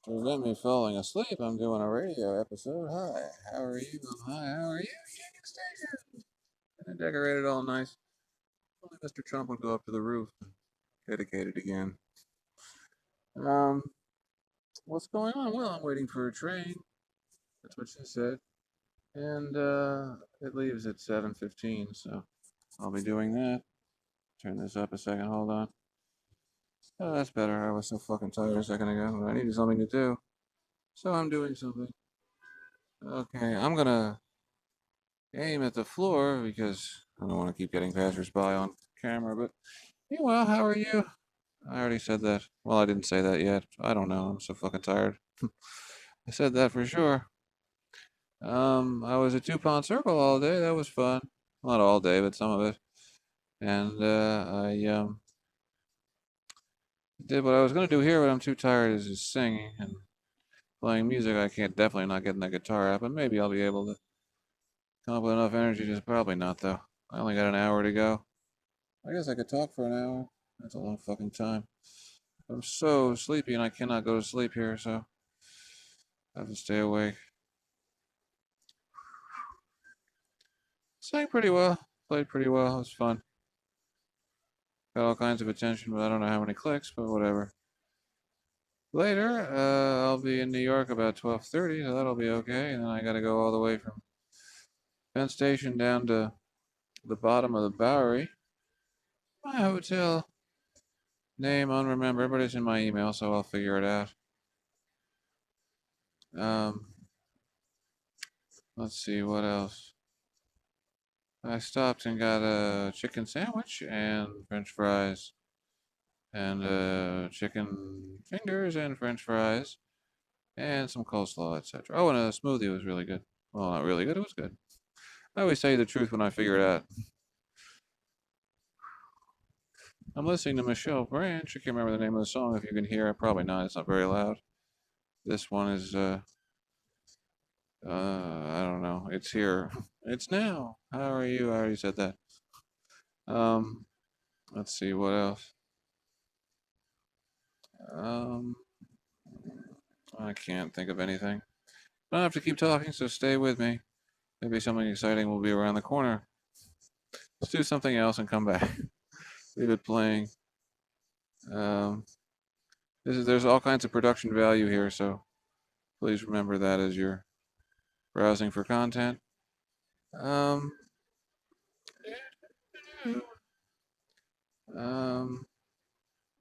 To prevent me falling asleep, I'm doing a radio episode. Hi, how are you? Hi, how are you? Union Station. And I decorated all nice. Only Mr. Trump would go up to the roof and dedicate it again. Um, what's going on? Well, I'm waiting for a train. That's what she said. And it leaves at 7:15, so I'll be doing that. Turn this up a second. Hold on. Oh, that's better. I was so fucking tired a second ago. I needed something to do, so I'm doing something. Okay, I'm gonna aim at the floor because I don't want to keep getting passersby on camera. But meanwhile, how are you? I already said that. Well, I didn't say that yet. I don't know. I'm so fucking tired. I said that for sure. I was at DuPont Circle all day. That was fun. Not all day, but some of it. And I did what I was gonna do here, but I'm too tired is just singing and playing music. I can't definitely not getting that guitar out, but maybe I'll be able to come up with enough energy. Just probably not though. I only got an hour to go. I guess I could talk for an hour. That's a long fucking time. I'm so sleepy and I cannot go to sleep here, so I have to stay awake. Sang pretty well. Played pretty well. It was fun. Got all kinds of attention, but I don't know how many clicks, but whatever. Later, I'll be in New York about 12:30, so that'll be okay. And then I gotta go all the way from Penn Station down to the bottom of the Bowery. My hotel name unremembered, but it's in my email, so I'll figure it out. Um, let's see what else. I stopped and got a chicken sandwich and French fries, and chicken fingers and French fries, and some coleslaw, etc. Oh, and a smoothie was really good. Well, not really good. It was good. I always tell you the truth when I figure it out. I'm listening to Michelle Branch. I can't remember the name of the song. If you can hear it, probably not. It's not very loud. This one is I don't know. It's here. It's now. How are you? I already said that. Um, let's see what else. Um, I can't think of anything. I don't have to keep talking, so stay with me. Maybe something exciting will be around the corner. Let's do something else and come back. Leave it playing. Um, there's all kinds of production value here, so please remember that as you're browsing for content. Um, um,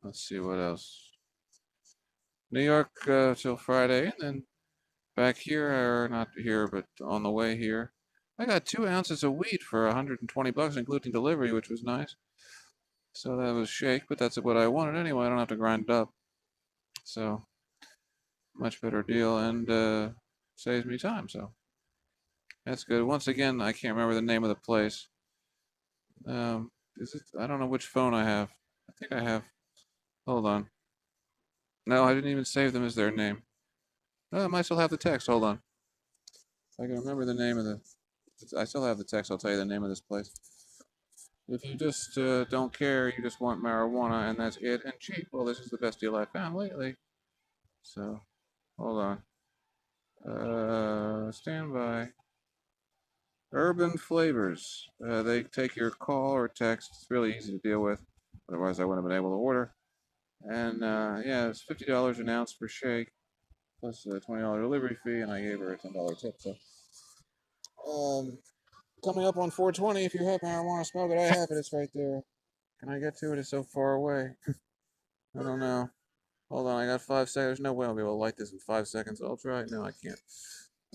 let's see what else. New York till Friday, and then back here, or not here, but on the way here. I got 2 ounces of wheat for 120 bucks, including delivery, which was nice. So that was shake, but that's what I wanted anyway. I don't have to grind it up. So much better deal and saves me time. So that's good. Once again, I can't remember the name of the place. Is it? I don't know which phone I have. I think I have. Hold on. No, I didn't even save them as their name. Oh, I might still have the text. Hold on. If I can remember the name of the. I still have the text. I'll tell you the name of this place. If you just don't care, you just want marijuana, and that's it, and cheap. Well, this is the best deal I've found lately. So, hold on. Stand by. Urban Flavors. They take your call or text. It's really easy to deal with. Otherwise, I wouldn't have been able to order. And yeah, it's $50 an ounce for shake, plus a $20 delivery fee, and I gave her a $10 tip. So, um, coming up on 420. If you have marijuana, smoke it. I have it. It's right there. Can I get to it? It's so far away. I don't know. Hold on, I got 5 seconds. There's no way I'll be able to light this in 5 seconds. I'll try. No, I can't.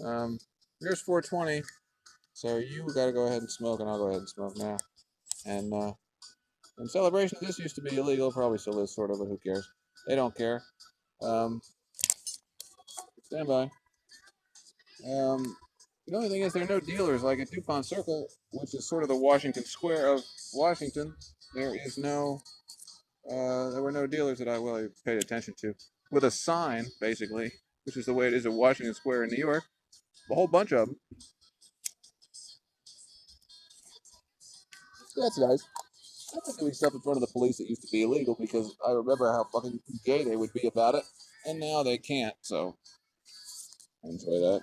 Um, here's 420. So you gotta go ahead and smoke, and I'll go ahead and smoke now. And in celebration, this used to be illegal. Probably still is, sort of, but who cares? They don't care. Um, stand by. The only thing is, there are no dealers like at DuPont Circle, which is sort of the Washington Square of Washington. There is no there were no dealers that I paid attention to. With a sign, basically, which is the way it is at Washington Square in New York. A whole bunch of them. That's nice. I'm not doing stuff in front of the police that used to be illegal because I remember how fucking gay they would be about it. And now they can't, so I enjoy that.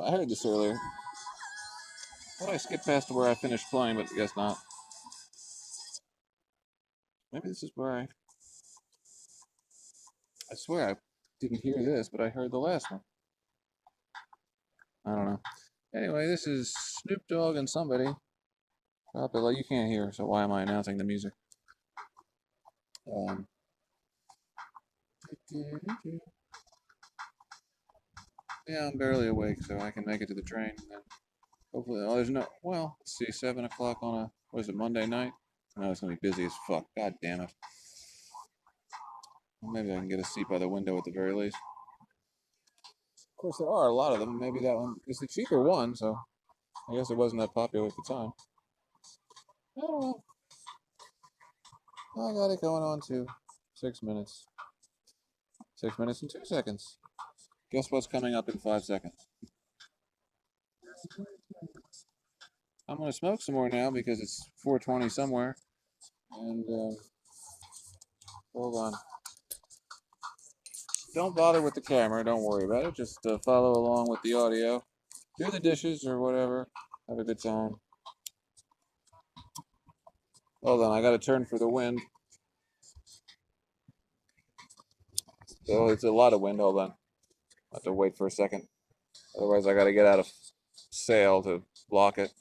I heard this earlier. Thought I skipped past to where I finished playing, but I guess not. Maybe this is where I swear I didn't hear this, but I heard the last one. I don't know. Anyway, this is Snoop Dogg and somebody. Well, you can't hear, so why am I announcing the music? Um, yeah, I'm barely awake, so I can make it to the train. And then hopefully, oh, there's no. Well, let's see, 7 o'clock on a what is it, Monday night? No, it's gonna be busy as fuck. God damn it. Well, maybe I can get a seat by the window at the very least. Of course, there are a lot of them. Maybe that one is the cheaper one, so I guess it wasn't that popular at the time. I don't know. I got it going on too. 6 minutes. 6 minutes and 2 seconds. Guess what's coming up in 5 seconds? I'm gonna smoke some more now because it's 4:20 somewhere. And hold on. Don't bother with the camera. Don't worry about it. Just follow along with the audio. Do the dishes or whatever. Have a good time. Hold on. I got to turn for the wind. Oh, it's a lot of wind. Hold on. I have to wait for a second. Otherwise, I got to get out of sail to block it.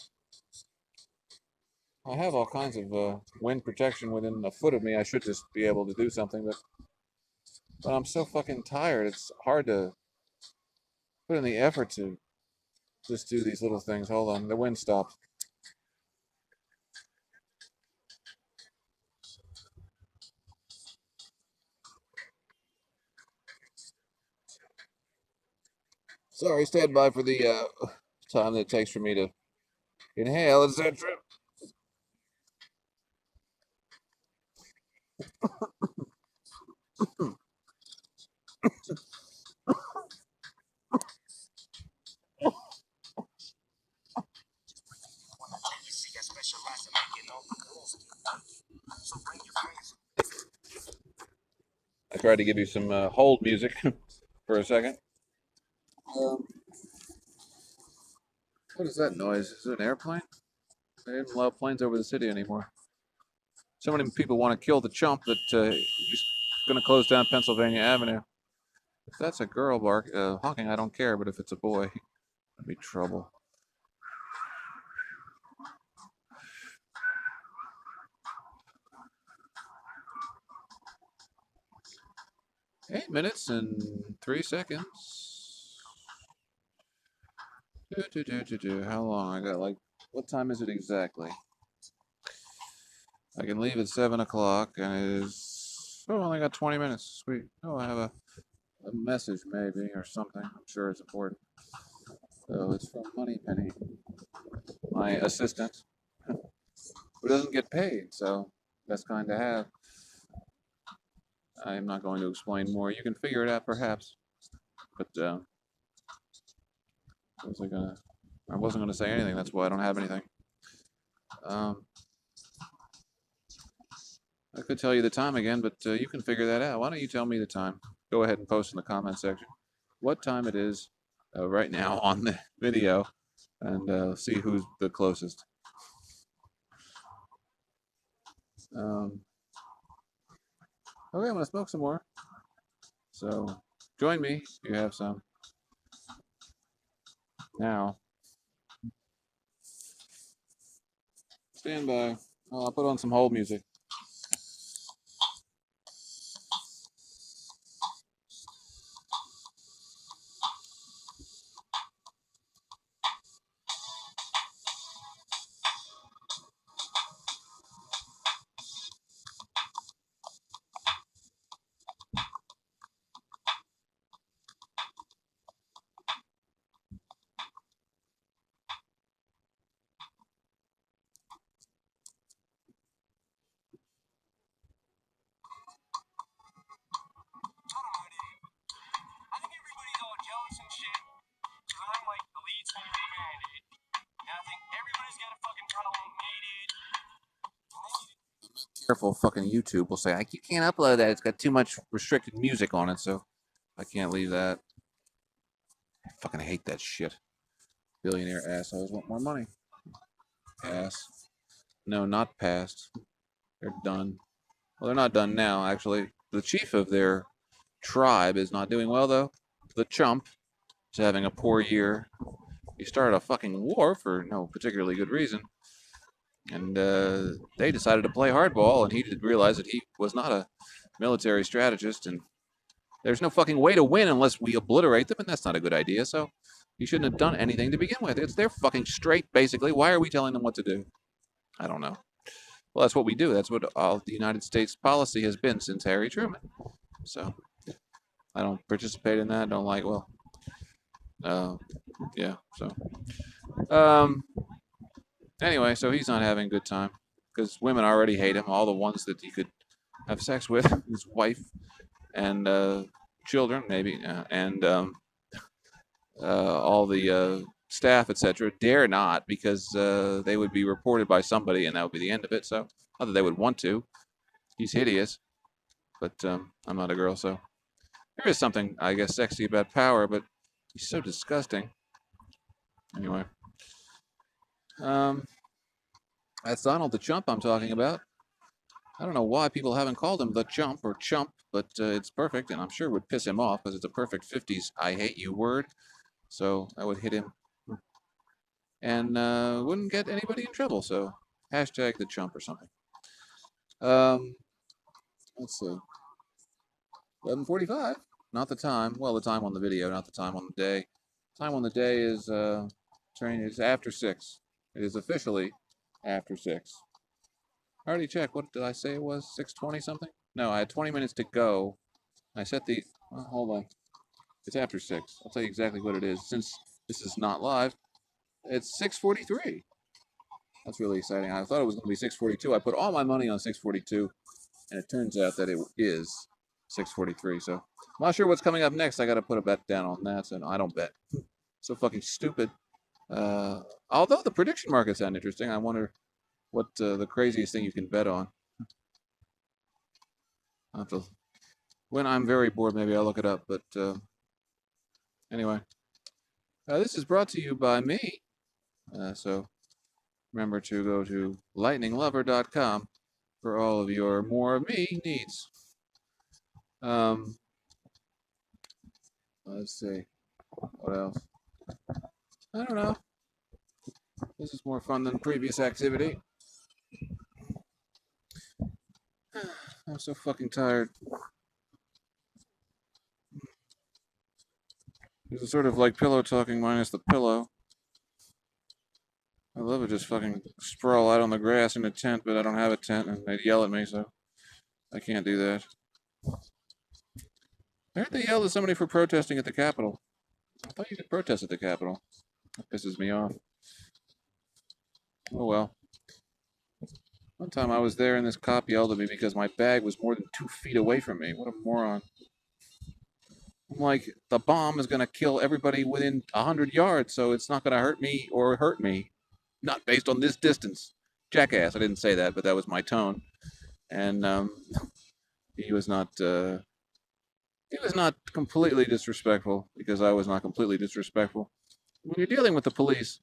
I have all kinds of wind protection within a foot of me. I should just be able to do something, but I'm so fucking tired. It's hard to put in the effort to just do these little things. Hold on, the wind stopped. Sorry, stand by for the time that it takes for me to inhale, etc. I tried to give you some hold music for a second. Um, what is that noise? Is it an airplane? They don't allow planes over the city anymore. So many people want to kill the chump that he's going to close down Pennsylvania Avenue. If that's a girl honking, I don't care. But if it's a boy, that'd be trouble. 8 minutes and 3 seconds. How long? I got like, what time is it exactly? I can leave at 7 o'clock, and it is. Oh, I only got 20 minutes. Sweet. Oh, I have a message maybe or something. I'm sure it's important. So it's from Moneypenny, my assistant, who doesn't get paid. So that's kind to have. I'm not going to explain more. You can figure it out perhaps. But was I gonna? I wasn't gonna say anything. That's why I don't have anything. Um, I could tell you the time again, but you can figure that out. Why don't you tell me the time? Go ahead and post in the comment section what time it is right now on the video, and see who's the closest. Um, okay, I'm gonna smoke some more. So join me if you have some. Now, stand by. I'll put on some hold music. careful, fucking YouTube will say, you can't upload that. It's got too much restricted music on it, so I can't leave that. I fucking hate that shit. Billionaire assholes want more money. Pass. No, not passed. They're done. Well, they're not done now, actually. The chief of their tribe is not doing well, though. The chump is having a poor year. He started a fucking war for no particularly good reason. And they decided to play hardball, and he did realize that he was not a military strategist, and there's no fucking way to win unless we obliterate them, and that's not a good idea, so he shouldn't have done anything to begin with. It's their fucking straight, basically. Why are we telling them what to do? I don't know. Well, that's what we do. That's what all the United States policy has been since Harry Truman. So I don't participate in that. I don't like, well, yeah, so. Anyway, so he's not having a good time because women already hate him. All the ones that he could have sex with, his wife and children, maybe, and all the staff, etc., dare not because they would be reported by somebody, and that would be the end of it. So, not that they would want to. He's hideous, but I'm not a girl, so there is something, I guess, sexy about power, but he's so disgusting. Anyway, that's Donald the Chump I'm talking about. I don't know why people haven't called him the Chump or Chump, but it's perfect, and I'm sure it would piss him off because it's a perfect 50s I hate you word. So that would hit him and wouldn't get anybody in trouble. So hashtag the Chump or something. Let's see. 11:45. Not the time. Well, the time on the video, not the time on the day. Time on the day is train is after 6. It is officially after 6. I already checked. What did I say it was? 6:20 something? No, I had 20 minutes to go. I set the. Hold on. It's after 6. I'll tell you exactly what it is. Since this is not live, it's 6:43. That's really exciting. I thought it was going to be 6:42. I put all my money on 6:42, and it turns out that it is 6:43. So I'm not sure what's coming up next. I got to put a bet down on that. So no, I don't bet. So fucking stupid. Although the prediction markets sound interesting, I wonder what the craziest thing you can bet on. I'll have to, when I'm very bored, maybe I'll look it up. But anyway, this is brought to you by me. So remember to go to lightninglover.com for all of your more of me needs. Let's see. What else? I don't know. This is more fun than previous activity. I'm so fucking tired. This is sort of like pillow talking minus the pillow. I love it, just fucking sprawl out on the grass in a tent, but I don't have a tent, and they'd yell at me, so I can't do that. I heard they yelled at somebody for protesting at the Capitol. I thought you could protest at the Capitol. That pisses me off. Oh well. One time I was there and this cop yelled at me because my bag was more than 2 feet away from me. What a moron. I'm like, the bomb is going to kill everybody within 100 yards, so it's not going to hurt me or hurt me. Not based on this distance. Jackass. I didn't say that, but that was my tone. And he was not completely disrespectful because I was not completely disrespectful. When you're dealing with the police,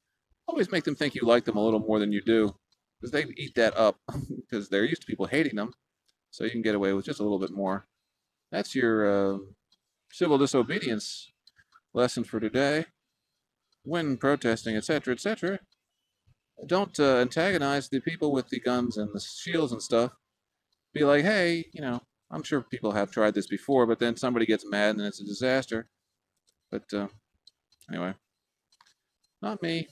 always make them think you like them a little more than you do, because they eat that up because they're used to people hating them, so you can get away with just a little bit more. That's your civil disobedience lesson for today. When protesting, etc., etc., don't antagonize the people with the guns and the shields and stuff. Be like, hey, I'm sure people have tried this before, but then somebody gets mad and it's a disaster. But anyway, not me.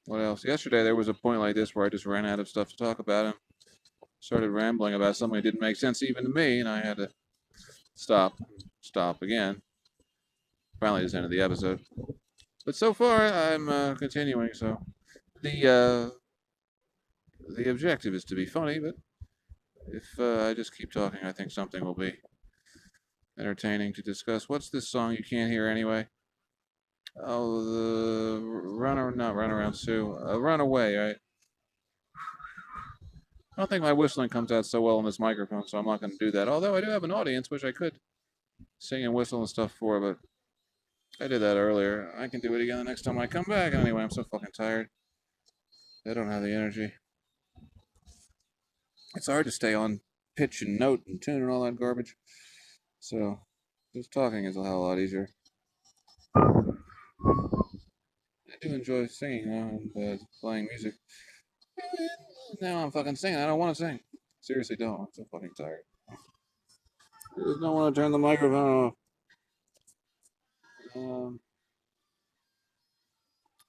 What else? Yesterday there was a point like this where I just ran out of stuff to talk about and started rambling about something that didn't make sense even to me, and I had to stop again. Finally, just ended the episode. But so far, I'm continuing. So the objective is to be funny, but if I just keep talking, I think something will be entertaining to discuss. What's this song you can't hear anyway? Oh, the not run around Sue, run away. I don't think my whistling comes out so well on this microphone, so I'm not going to do that. Although I do have an audience, which I could sing and whistle and stuff for, but I did that earlier. I can do it again the next time I come back. Anyway, I'm so fucking tired. I don't have the energy. It's hard to stay on pitch and note and tune and all that garbage. So, just talking is a hell of a lot easier. I do enjoy singing and playing music. Now I'm fucking singing. I don't want to sing. Seriously, don't. I'm so fucking tired. I just don't want to turn the microphone off. Um,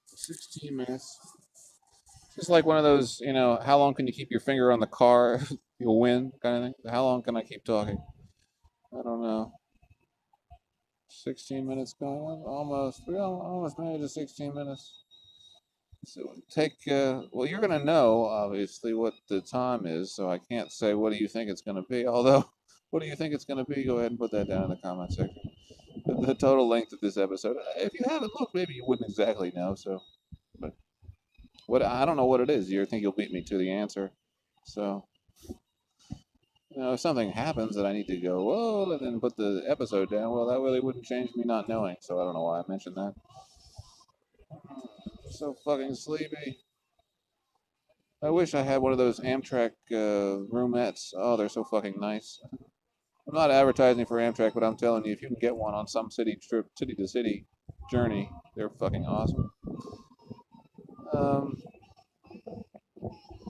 16 minutes. Just like one of those, how long can you keep your finger on the car? You'll win kind of thing. How long can I keep talking? I don't know. 16 minutes going on? Almost. We almost made it to 16 minutes. So well, you're going to know, obviously, what the time is, so I can't say what do you think it's going to be. Although, what do you think it's going to be? Go ahead and put that down in the comment section. The total length of this episode. If you haven't looked, maybe you wouldn't exactly know, so. But I don't know what it is. You think you'll beat me to the answer. So, if something happens that I need to go, whoa, and then put the episode down, well, that really wouldn't change me not knowing, so I don't know why I mentioned that. I'm so fucking sleepy. I wish I had one of those Amtrak roomettes. Oh, they're so fucking nice. I'm not advertising for Amtrak, but I'm telling you, if you can get one on some city trip, city to city journey, they're fucking awesome. Um,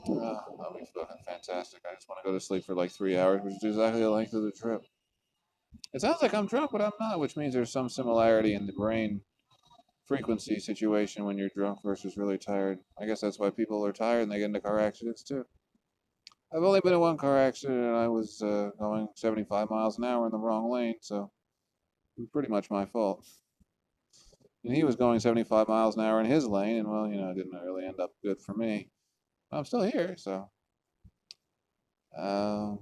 that'll be fucking fantastic. I just want to go to sleep for like 3 hours, which is exactly the length of the trip. It sounds like I'm drunk, but I'm not, which means there's some similarity in the brain frequency situation when you're drunk versus really tired. I guess that's why people are tired and they get into car accidents too. I've only been in one car accident and I was going 75 miles an hour in the wrong lane, so it was pretty much my fault. And he was going 75 miles an hour in his lane, and well, it didn't really end up good for me. I'm still here, so. Um,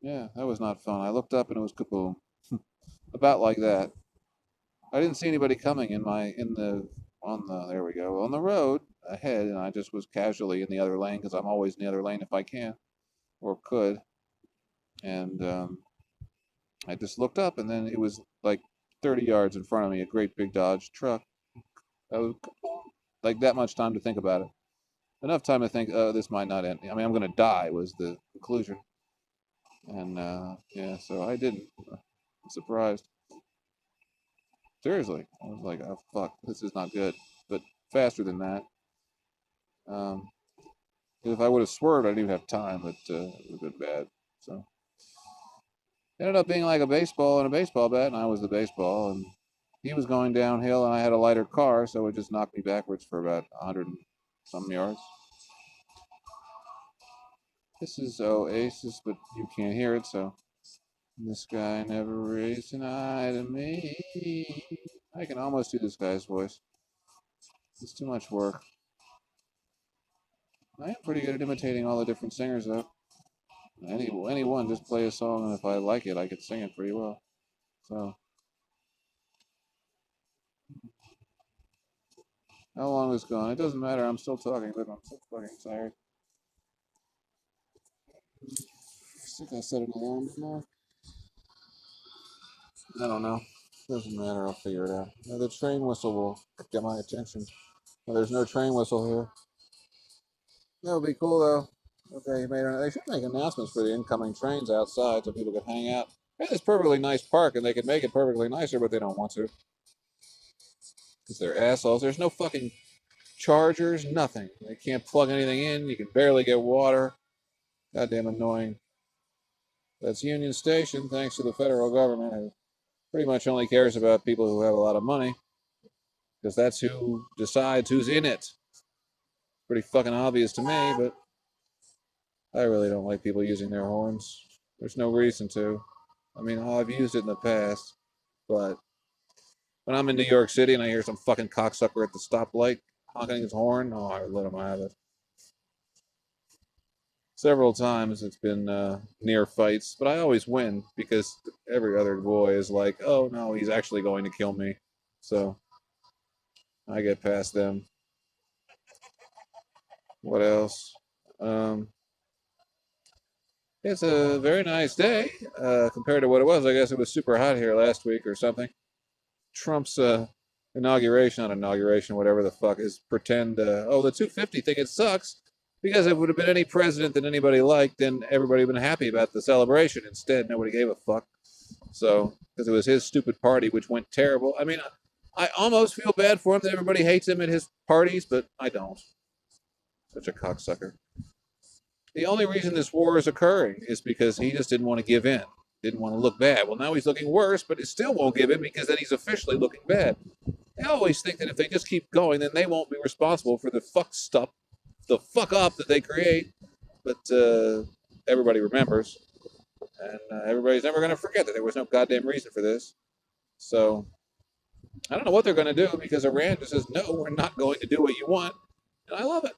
yeah, that was not fun. I looked up and it was kaboom. About like that. I didn't see anybody coming there we go, on the road ahead, and I just was casually in the other lane because I'm always in the other lane if I can or could. And I just looked up, and then it was like 30 yards in front of me, a great big Dodge truck. I was like that much time to think about it. Enough time to think, oh, this might not end. I mean, I'm going to die was the conclusion. And yeah, so I didn't. I'm surprised. Seriously, I was like, oh fuck, this is not good. But faster than that. Um, if I would have swerved, I didn't even have time, but it would have been bad. So it ended up being like a baseball and a baseball bat, and I was the baseball, and he was going downhill, and I had a lighter car, so it just knocked me backwards for about 100 and some yards. This is Oasis, but you can't hear it, so. This guy never raised an eye to me. I can almost do this guy's voice. It's too much work. I am pretty good at imitating all the different singers, though. Any one, just play a song, and if I like it, I could sing it pretty well. So, how long is gone? It doesn't matter. I'm still talking, but I'm so fucking tired. I think I set an alarm tomorrow. I don't know. Doesn't matter. I'll figure it out. The train whistle will get my attention. Well, there's no train whistle here. That would be cool, though. Okay, they should make announcements for the incoming trains outside so people can hang out. Hey, this perfectly nice park, and they could make it perfectly nicer, but they don't want to. Because they're assholes. There's no fucking chargers, nothing. They can't plug anything in. You can barely get water. Goddamn annoying. That's Union Station, thanks to the federal government, who pretty much only cares about people who have a lot of money. Because that's who decides who's in it. Pretty fucking obvious to me, but I really don't like people using their horns. There's no reason to. I mean, I've used it in the past, but when I'm in New York City and I hear some fucking cocksucker at the stoplight honking his horn, oh, I let him have it. Several times it's been near fights, but I always win because every other boy is like, oh no, he's actually going to kill me. So I get past them. What else? Um, it's a very nice day compared to what it was. I guess it was super hot here last week or something. Trump's inauguration, not inauguration, whatever the fuck, is pretend, oh, the 250 thing, it sucks. Because if it would have been any president that anybody liked, then everybody would have been happy about the celebration. Instead, nobody gave a fuck. So, because it was his stupid party, which went terrible. I mean, I almost feel bad for him that everybody hates him at his parties, but I don't. Such a cocksucker. The only reason this war is occurring is because he just didn't want to give in, didn't want to look bad. Well, now he's looking worse, but he still won't give in because then he's officially looking bad. They always think that if they just keep going, then they won't be responsible for the fuck stuff, the fuck up that they create. But everybody remembers, and everybody's never going to forget that there was no goddamn reason for this. So I don't know what they're going to do because Iran just says, no, we're not going to do what you want. And I love it.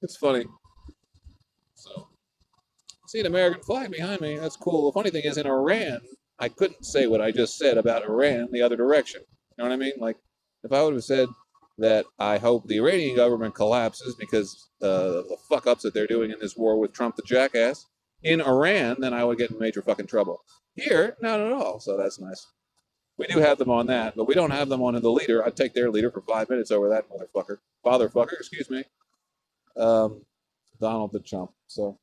It's funny. So, see an American flag behind me. That's cool. The funny thing is, in Iran, I couldn't say what I just said about Iran the other direction. You know what I mean? Like, if I would have said that I hope the Iranian government collapses because the fuck ups that they're doing in this war with Trump the jackass in Iran, then I would get in major fucking trouble. Here, not at all. So that's nice. We do have them on that, but we don't have them on the leader. I'd take their leader for 5 minutes over that motherfucker. Fatherfucker, excuse me. Donald the Trump. So,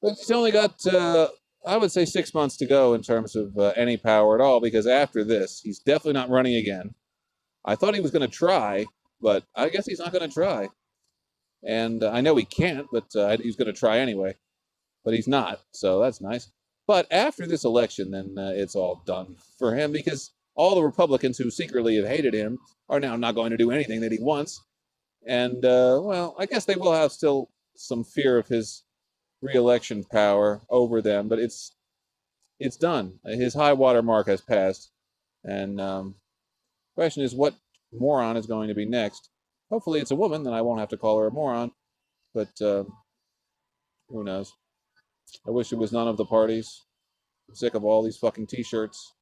but he's only got, I would say, 6 months to go in terms of any power at all, because after this, he's definitely not running again. I thought he was going to try, but I guess he's not going to try. And I know he can't, but he's going to try anyway. But he's not, so that's nice. But after this election, then it's all done for him because all the Republicans who secretly have hated him are now not going to do anything that he wants. And, well, I guess they will have still some fear of his re-election power over them, but it's done. His high water mark has passed. And question is, what moron is going to be next? Hopefully it's a woman, then I won't have to call her a moron. But who knows? I wish it was none of the parties. I'm sick of all these fucking T-shirts.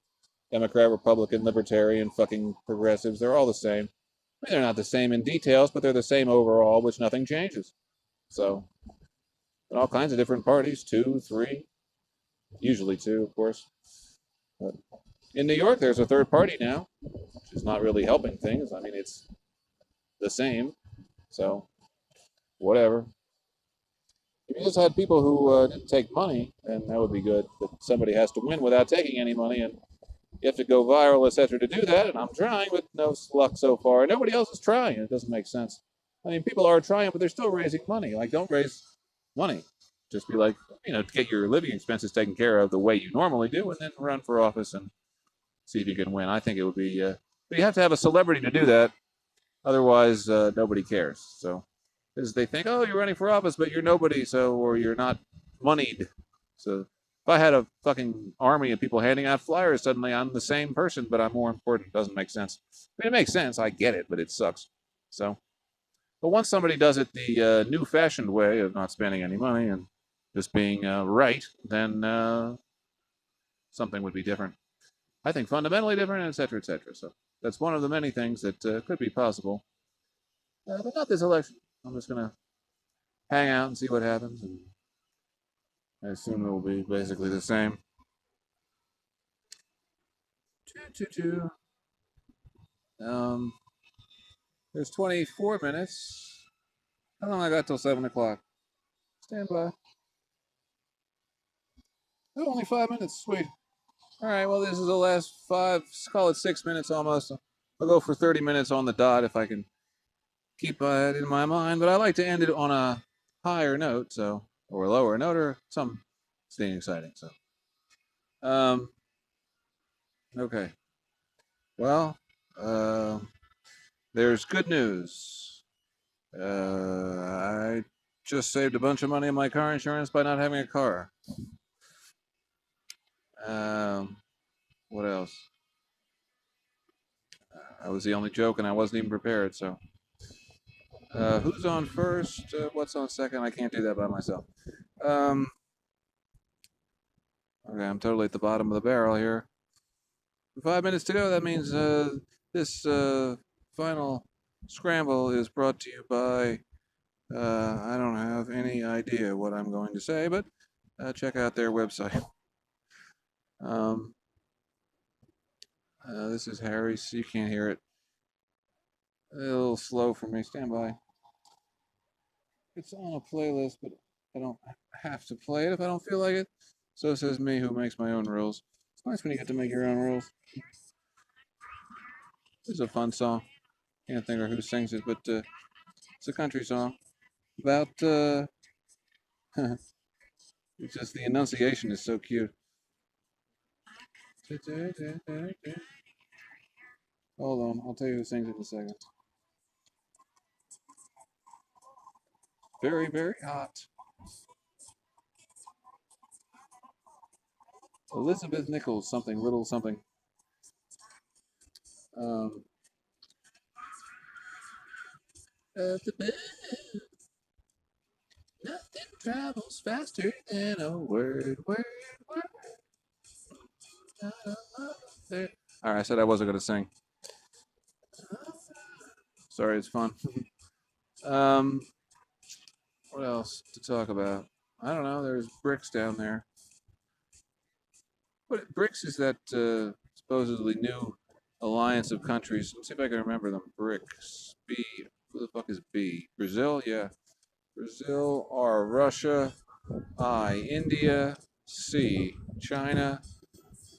Democrat, Republican, Libertarian, fucking progressives. They're all the same. I mean, they're not the same in details, but they're the same overall, which nothing changes. So, all kinds of different parties, 2, 3, usually 2, of course. But in New York, there's a third party now, which is not really helping things. I mean, it's the same. So, whatever. If you just had people who didn't take money, then that would be good. But somebody has to win without taking any money, and you have to go viral, etc. to do that, and I'm trying with no luck so far. Nobody else is trying. It doesn't make sense. I mean, people are trying, but they're still raising money. Like, don't raise money. Just be like, get your living expenses taken care of the way you normally do, and then run for office and see if you can win. I think it would be, but you have to have a celebrity to do that. Otherwise, nobody cares. So, because they think, oh, you're running for office, but you're nobody, so, or you're not moneyed. So, if I had a fucking army of people handing out flyers, suddenly I'm the same person, but I'm more important. It doesn't make sense. I mean, it makes sense. I get it, but it sucks. So, but once somebody does it the new-fashioned way of not spending any money and just being right, then something would be different. I think fundamentally different, etc., etc. So that's one of the many things that could be possible. But not this election. I'm just going to hang out and see what happens, and I assume it will be basically the same. There's 24 minutes. How long I got till 7 o'clock? Stand by. Oh, only 5 minutes. Sweet. All right, well, this is the last 5, call it 6 minutes almost. I'll go for 30 minutes on the dot if I can keep it in my mind, but I like to end it on a higher note, so, or a lower note, or something exciting, so. Okay. Well, there's good news. I just saved a bunch of money on my car insurance by not having a car. What else? That was the only joke, and I wasn't even prepared, so. Who's on first? What's on second? I can't do that by myself. Okay, I'm totally at the bottom of the barrel here. 5 minutes to go. That means This final scramble is brought to you by, I don't have any idea what I'm going to say, but check out their website. Um, this is Harry's. You can't hear it. A little slow for me. Stand by. It's on a playlist, but I don't have to play it if I don't feel like it. So says me, who makes my own rules. It's nice when you get to make your own rules. It's a fun song. Can't think of who sings it, but it's a country song about. It's just the enunciation is so cute. Hold on, I'll tell you who sings it in a second. Very, very hot. Elizabeth Nichols, something, little something. Um, the bed, nothing travels faster than a word, word, word. There. All right, I said I wasn't going to sing. Sorry, it's fun. um, what else to talk about? I don't know. There's BRICS down there. What BRICS is that supposedly new alliance of countries? Let's see if I can remember them. BRICS. B. Who the fuck is B? Brazil? Yeah. Brazil. R. Russia. I. India. C. China.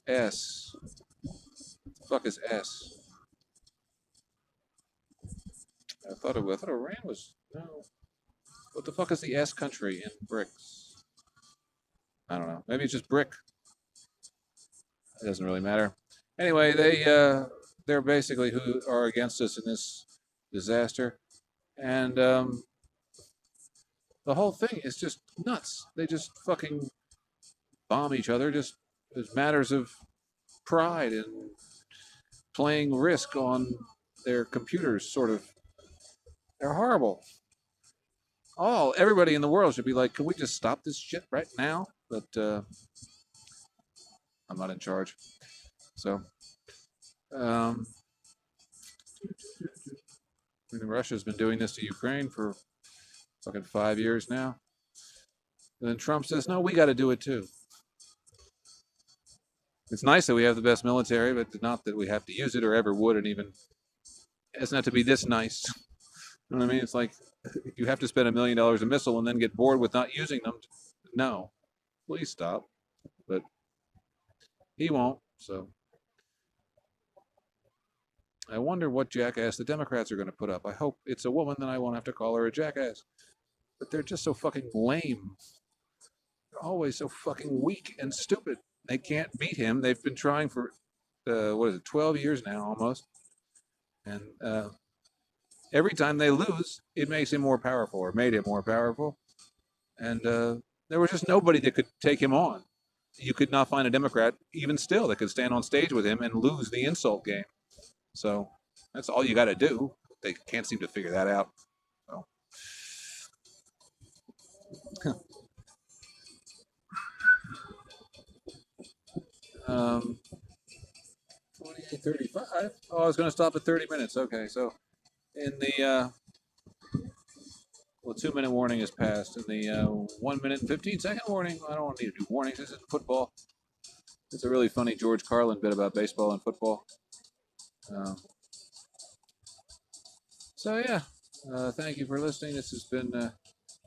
S. What the fuck is S? I thought Iran was no. What the fuck is the S country in BRICS? I don't know. Maybe it's just BRIC. It doesn't really matter. Anyway, they're basically who are against us in this disaster, and the whole thing is just nuts. They just fucking bomb each other just as matters of pride and playing Risk on their computers. Sort of, they're horrible. Everybody in the world should be like, can we just stop this shit right now? But I'm not in charge, so. Um, I mean, Russia's been doing this to Ukraine for fucking 5 years now. And then Trump says, no, we got to do it too. It's nice that we have the best military, but not that we have to use it or ever would, and even it's not to be this nice. You know what I mean? It's like you have to spend $1 million a missile and then get bored with not using them. No, please stop. But he won't. So I wonder what jackass the Democrats are going to put up. I hope it's a woman, then I won't have to call her a jackass. But they're just so fucking lame. They're always so fucking weak and stupid. They can't beat him. They've been trying for, 12 years now almost. And every time they lose, it makes him more powerful or made him more powerful. And there was just nobody that could take him on. You could not find a Democrat, even still, that could stand on stage with him and lose the insult game. So that's all you got to do. They can't seem to figure that out. So. 28:35. Oh, I was going to stop at 30 minutes. Okay, so in the 2-minute warning has passed. In the 1 minute and 15-second warning, I don't need to do warnings. This is football. It's a really funny George Carlin bit about baseball and football. So yeah, thank you for listening. This has been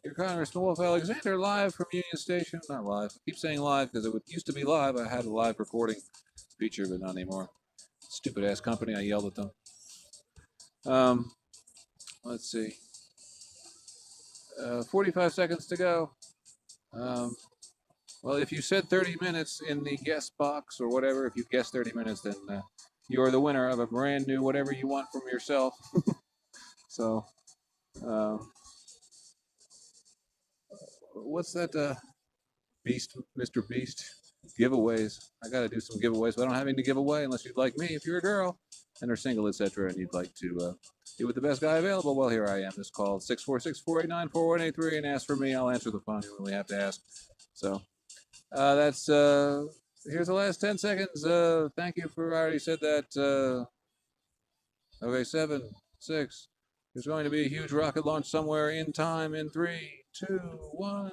your Congressman Wolf Alexander live from Union Station. Not live. I keep saying live because it used to be live. I had a live recording feature, but not anymore. Stupid ass company. I yelled at them. Let's see. 45 seconds to go. Well, if you said 30 minutes in the guest box or whatever, if you guessed 30 minutes, then you're the winner of a brand new whatever you want from yourself. So, what's that? Beast, Mr. Beast giveaways. I got to do some giveaways, but I don't have anything to give away unless you'd like me, if you're a girl and are single, etc., and you'd like to be with the best guy available. Well, here I am. Just call 646-489-4183 and ask for me. I'll answer the phone. You really have to ask. So that's here's the last 10 seconds. Thank you for. I already said that. Okay, 7, 6. There's going to be a huge rocket launch somewhere in time in 3, 2, 1.